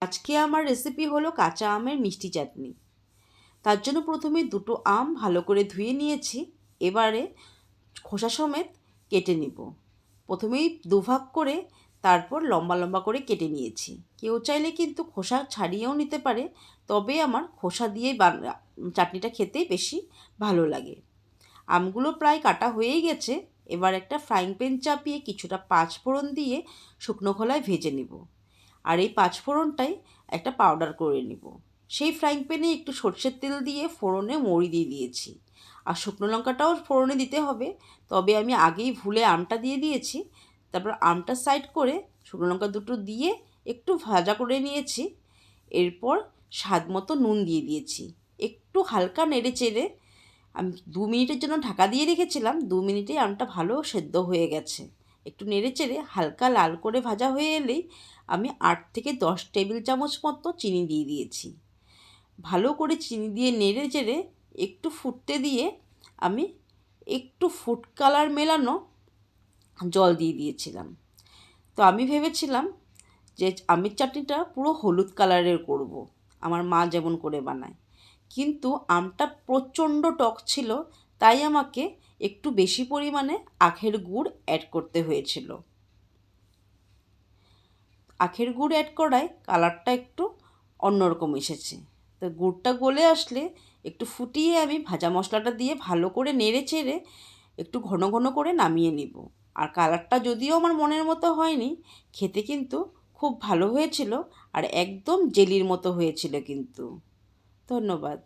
আজকে আমার রেসিপি হলো কাঁচা আমের মিষ্টি চাটনি। তার জন্য প্রথমে দুটো আম ভালো করে ধুয়ে নিয়েছি। এবারে খোসা সমেত কেটে নিব। প্রথমেই দুভাগ করে তারপর লম্বা লম্বা করে কেটে নিয়েছি। কেউ চাইলে কিন্তু খোসা ছাড়িয়েও নিতে পারে, তবে আমার খোসা দিয়েই চাটনিটা খেতেই বেশি ভালো লাগে। আমগুলো প্রায় কাটা হয়েই গেছে। এবার একটা ফ্রাইং প্যান চাপিয়ে কিছুটা পাঁচফোড়ন দিয়ে শুকনো খোলায় ভেজে নিব। আর এই পাঁচফোড়নটাই একটা পাউডার করে নিব। সেই ফ্রাইং প্যানে একটু সরষের তেল দিয়ে ফোড়নে মৌরি দিয়ে দিয়েছি। আর শুকনো লঙ্কাটাও ফোড়নে দিতে হবে, তবে আমি আগেই ভুলে আমটা দিয়ে দিয়েছি। তারপর আমটা সাইড করে শুকনো লঙ্কা দুটো দিয়ে একটু ভাজা করে নিয়েছি। এরপর স্বাদ মতো নুন দিয়ে দিয়েছি। একটু হালকা নেড়ে চেড়ে আমি 2 মিনিটের জন্য ঢাকা দিয়ে রেখেছিলাম। 2 মিনিটেই আমটা ভালো সেদ্ধ হয়ে গেছে। একটু নেড়ে চেড়ে হালকা লাল করে ভাজা হয়ে এলেই আমি 8 থেকে 10 টেবিল চামচ মতো চিনি দিয়ে দিয়েছি। ভালো করে চিনি দিয়ে নেড়ে চেড়ে একটু ফুটতে দিয়ে আমি একটু ফুড কালার মেলানো জল দিয়ে দিয়েছিলাম। তো আমি ভেবেছিলাম যে আমের চাটনিটা পুরো হলুদ কালারের করব, আমার মা যেমন করে বানায়। কিন্তু আমটা প্রচণ্ড টক ছিল, তাই আমাকে একটু বেশি পরিমাণে আখের গুড় অ্যাড করতে হয়েছিল। আখের গুড় অ্যাড করায় কালারটা একটু অন্যরকম এসেছে। তো গুড়টা গলে আসলে একটু ফুটিয়ে আমি ভাজা মশলাটা দিয়ে ভালো করে নেড়ে চেড়ে একটু ঘন ঘন করে নামিয়ে নিব। আর কালারটা যদিও আমার মনের মতো হয়নি, খেতে কিন্তু খুব ভালো হয়েছিল আর একদম জেলির মতো হয়েছিল কিন্তু। ধন্যবাদ।